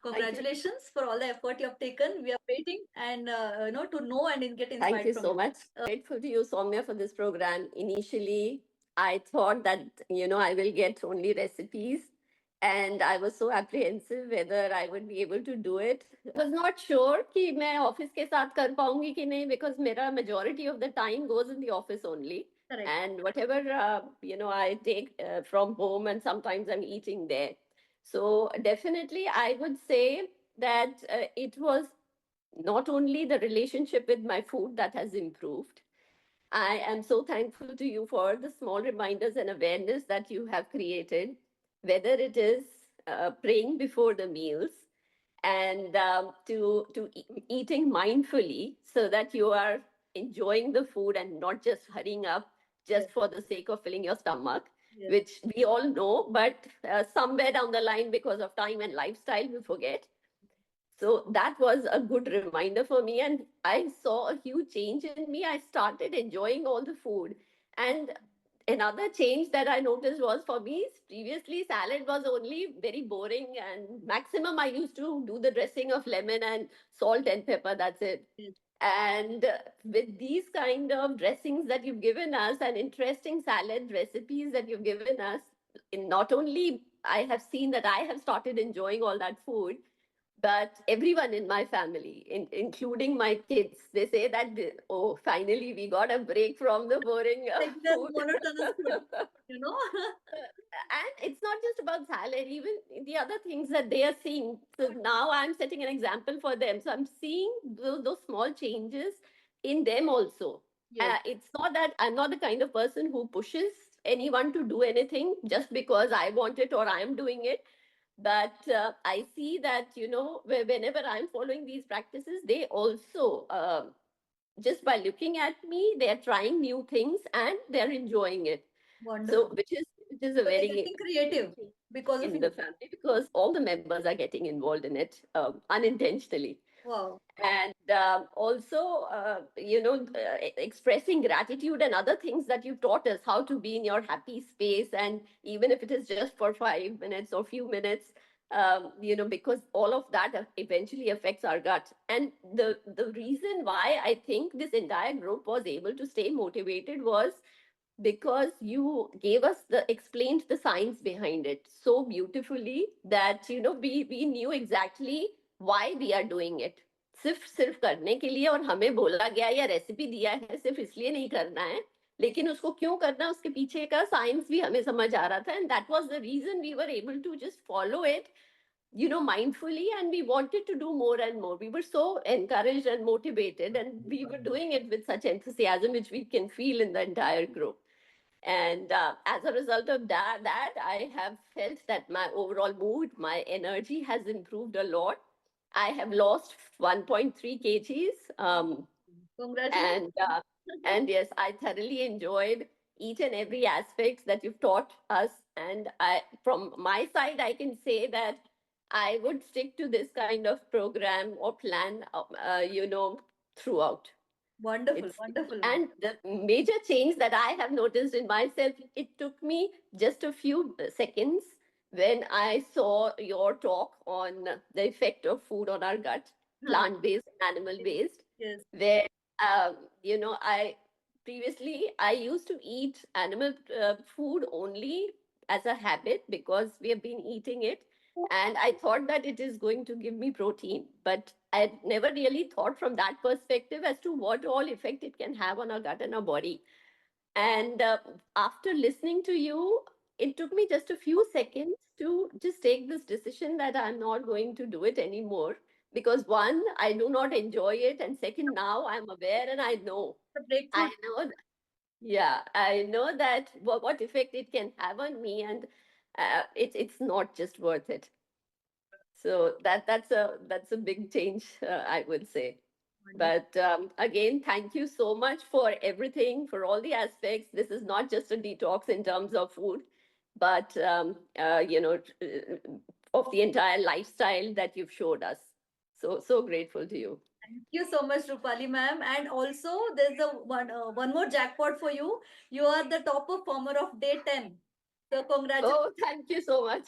Congratulations for all the effort you have taken. We are waiting and to know and get Thank inspired you from so you. much. Grateful to you, Soumya, for this program. Initially, I thought that, I will get only recipes, and I was so apprehensive whether I would be able to do it. I was not sure कि मैं office के साथ कर पाऊंगी कि नहीं, because मेरा majority of the time goes in the office only. Correct. And whatever, I take from home, and sometimes I'm eating there. So definitely, I would say that it was not only the relationship with my food that has improved. I am so thankful to you for the small reminders and awareness that you have created, whether it is praying before the meals and eating mindfully, so that you are enjoying the food and not just hurrying up just Yes. for the sake of filling your stomach, Yes. which we all know, but somewhere down the line, because of time and lifestyle, we forget. So that was a good reminder for me, and I saw a huge change in me. I started enjoying all the food. And another change that I noticed was, for me, previously salad was only very boring, and maximum I used to do the dressing of lemon and salt and pepper. That's it. Yes. And with these kind of dressings that you've given us, and interesting salad recipes that you've given us, not only I have seen that I have started enjoying all that food, but everyone in my family, including my kids, they say that, oh, finally we got a break from the boring Like the food. monotonous food, you know. And it's not just about salad, even the other things that they are seeing. So now I'm setting an example for them. So I'm seeing those small changes in them also. Yes. It's not that I'm not the kind of person who pushes anyone to do anything just because I want it or I'm doing it. But I see that, whenever I'm following these practices, they also, just by looking at me, they're trying new things and they're enjoying it. So Wonderful. which is a So they're very getting creative because of in the you. family, because all the members are getting involved in it unintentionally. Wow. And also, expressing gratitude and other things that you taught us, how to be in your happy space, and even if it is just for 5 minutes or few minutes, because all of that eventually affects our gut. And the reason why I think this entire group was able to stay motivated was because you gave us the explained the science behind it so beautifully that we knew exactly why we are doing it. सिर्फ करने के लिए, और हमें बोला गया या recipe दिया है सिर्फ इसलिए नहीं करना है, लेकिन उसको क्यों करना है उसके पीछे का साइंस भी हमें समझ आ रहा था. And that was the reason we were able to just follow it, mindfully, and we wanted to do more and more. We were so encouraged and motivated, and we were doing it with such enthusiasm, which we can feel in the entire group. And as a result of that, I have felt that my overall mood, my energy has improved a lot. I have lost 1.3 kgs. Congratulations. And yes, I thoroughly enjoyed each and every aspect that you've taught us. And from my side, I can say that I would stick to this kind of program or plan, throughout. Wonderful. It's Wonderful, ma'am. and the major change that I have noticed in myself, it took me just a few seconds when I saw your talk on the effect of food on our gut, Huh. plant-based, animal-based, Yes. where I previously I used to eat animal food only as a habit because we have been eating it, and I thought that it is going to give me protein, but I never really thought from that perspective as to what all effect it can have on our gut and our body. And after listening to you, it took me just a few seconds to just take this decision that I'm not going to do it anymore, because one, I do not enjoy it, and second, now I'm aware and The breakthrough. I know yeah, I know that what effect it can have on me, and it's not just worth it. So that's a big change, I would say. Wonderful. But again, thank you so much for everything, for all the aspects. This is not just a detox in terms of food, but of the entire lifestyle that you've showed us. So grateful to you. Thank you so much, Rupali ma'am. And also, there's a one more jackpot for you. You are the top performer of day 10. So congratulations. Oh, thank you so much.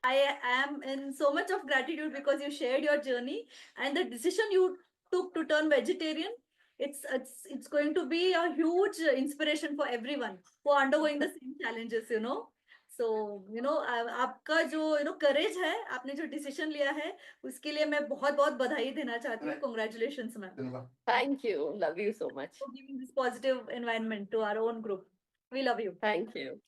I am in so much of gratitude because you shared your journey and the decision you took to turn vegetarian. It's going to be a huge inspiration for everyone who are undergoing the same challenges, you know. So, you know, आपका जो courage है, आपने जो decision लिया है, उसके लिए मैं बहुत बहुत बधाई देना चाहती हूँ. Congratulations, ma'am. Thank you. Love you so much. For giving this positive environment to our own group. We love you. Thank you.